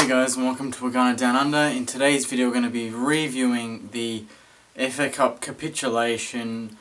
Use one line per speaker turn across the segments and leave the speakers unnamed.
Hey guys, and welcome to Agana Down Under. In today's video we're going to be reviewing the FA Cup capitulation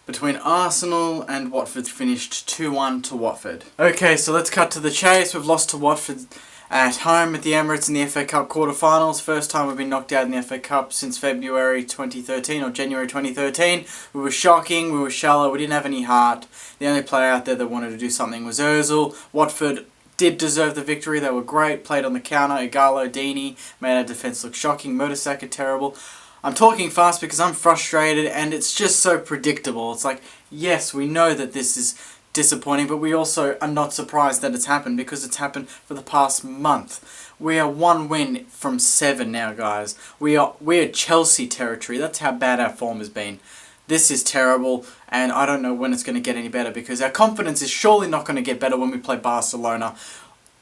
between Arsenal and Watford, finished 2-1 to Watford. Okay, so let's cut to the chase. We've lost to Watford at home at the Emirates in the FA Cup quarterfinals. First time we've been knocked out in the FA Cup since February 2013 or January 2013. We were shocking, we were shallow, we didn't have any heart. The only player out there that wanted to do something was Ozil. Watford did deserve the victory. They were great, played on the counter. Igalo, Dini made our defence look shocking. Mertesacker terrible. I'm talking fast because I'm frustrated and it's just so predictable. It's like, yes, we know that this is disappointing, but we also are not surprised that it's happened because it's happened for the past month. We are 1 win from 7 now, guys. We're Chelsea territory. That's how bad our form has been. This is terrible, and I don't know when it's going to get any better because our confidence is surely not going to get better when we play Barcelona,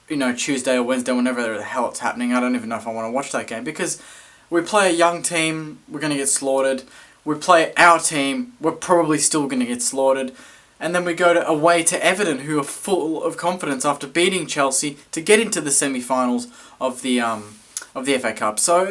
Tuesday or Wednesday, whenever the hell it's happening. I don't even know if I want to watch that game because we play a young team, we're going to get slaughtered. We play our team, we're probably still going to get slaughtered. And then we go away to Everton, who are full of confidence after beating Chelsea to get into the semi-finals of the FA Cup. So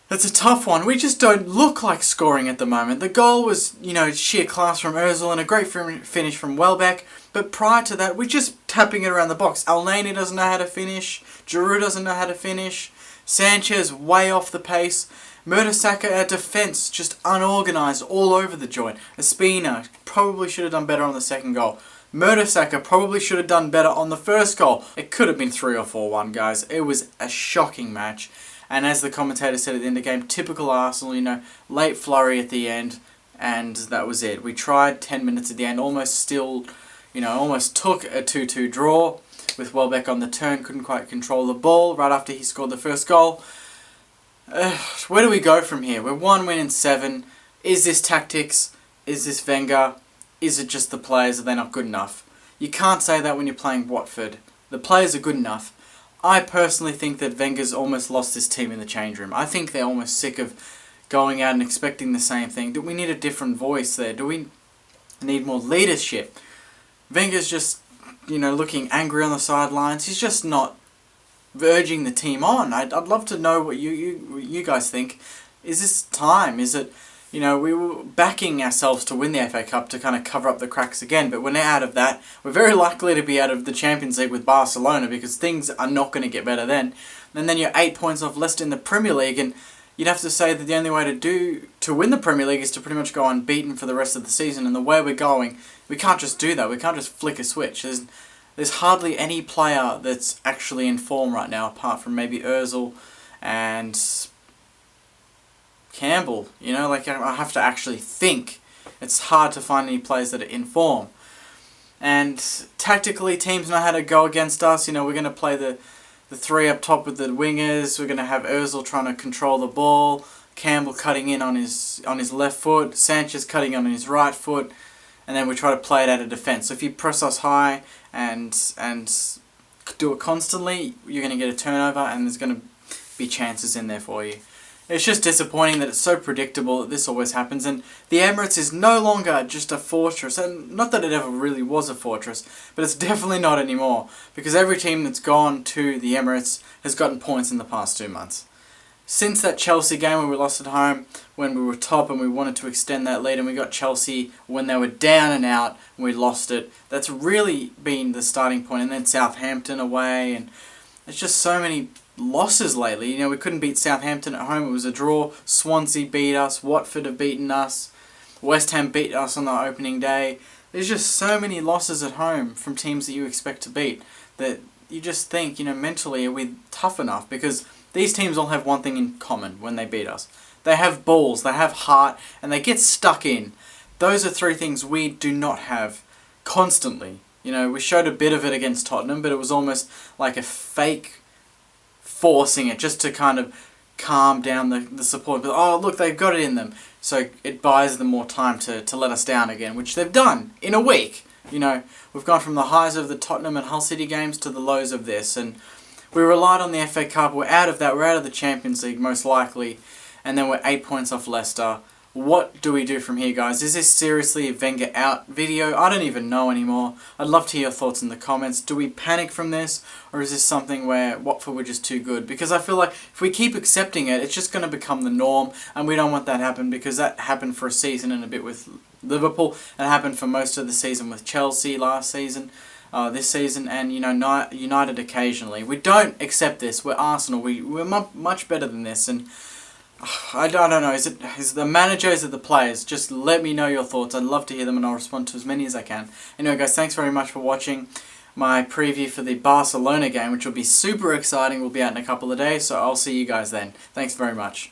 it's a tough one. We just don't look like scoring at the moment. The goal was, sheer class from Ozil and a great finish from Welbeck. But prior to that, we're just tapping it around the box. Elneny doesn't know how to finish. Giroud doesn't know how to finish. Sanchez way off the pace. Mertesacker, our defence, just unorganised all over the joint. Espina probably should have done better on the second goal. Mertesacker probably should have done better on the first goal. It could have been 3 or 4-1, guys. It was a shocking match. And as the commentator said at the end of the game, typical Arsenal, late flurry at the end, and that was it. We tried 10 minutes at the end, almost took a 2-2 draw with Welbeck on the turn, couldn't quite control the ball right after he scored the first goal. Where do we go from here? We're 1 win in 7. Is this tactics? Is this Wenger? Is it just the players? Are they not good enough? You can't say that when you're playing Watford. The players are good enough. I personally think that Wenger's almost lost his team in the change room. I think they're almost sick of going out and expecting the same thing. Do we need a different voice there? Do we need more leadership? Wenger's just, looking angry on the sidelines. He's just not urging the team on. I'd love to know what you guys think. Is this time? Is it, we were backing ourselves to win the FA Cup to kind of cover up the cracks again, but we're now out of that. We're very likely to be out of the Champions League with Barcelona because things are not going to get better then. And then you're 8 points off Leicester in the Premier League, and you'd have to say that the only way to win the Premier League is to pretty much go unbeaten for the rest of the season. And the way we're going, we can't just do that. We can't just flick a switch. There's hardly any player that's actually in form right now, apart from maybe Ozil and Campbell. I have to actually think. It's hard to find any players that are in form. And tactically, teams know how to go against us. We're going to play the 3 up top with the wingers. We're going to have Ozil trying to control the ball, Campbell cutting in on his left foot, Sanchez cutting on his right foot, and then we try to play it out of defence. So if you press us high and do it constantly, you're going to get a turnover and there's going to be chances in there for you. It's just disappointing that it's so predictable that this always happens, and the Emirates is no longer just a fortress, and not that it ever really was a fortress, but it's definitely not anymore, because every team that's gone to the Emirates has gotten points in the past 2 months. Since that Chelsea game where we lost at home, when we were top and we wanted to extend that lead, and we got Chelsea when they were down and out and we lost it, that's really been the starting point. And then Southampton away, and it's just so many losses lately. We couldn't beat Southampton at home, it was a draw. Swansea beat us, Watford have beaten us, West Ham beat us on the opening day. There's just so many losses at home from teams that you expect to beat that you just think, mentally are we tough enough? Because these teams all have one thing in common when they beat us. They have balls, they have heart, and they get stuck in. Those are 3 things we do not have constantly. We showed a bit of it against Tottenham, but it was almost like a fake forcing it just to kind of calm down the support. But, oh, look, they've got it in them. So it buys them more time to let us down again, which they've done in a week. We've gone from the highs of the Tottenham and Hull City games to the lows of this. And we relied on the FA Cup. We're out of that. We're out of the Champions League, most likely. And then we're 8 points off Leicester. What do we do from here, guys? Is this seriously a Wenger out video? I don't even know anymore. I'd love to hear your thoughts in the comments. Do we panic from this? Or is this something where Watford were just too good? Because I feel like if we keep accepting it, it's just going to become the norm. And we don't want that to happen, because that happened for a season and a bit with Liverpool. And happened for most of the season with Chelsea last season. This season, and United occasionally. We don't accept this. We're Arsenal. We're much better than this, and I don't know. Is it the manager? Is it the players? Just let me know your thoughts. I'd love to hear them, and I'll respond to as many as I can. Anyway, guys, thanks very much for watching my preview for the Barcelona game, which will be super exciting. Will be out in a couple of days, so I'll see you guys then. Thanks very much.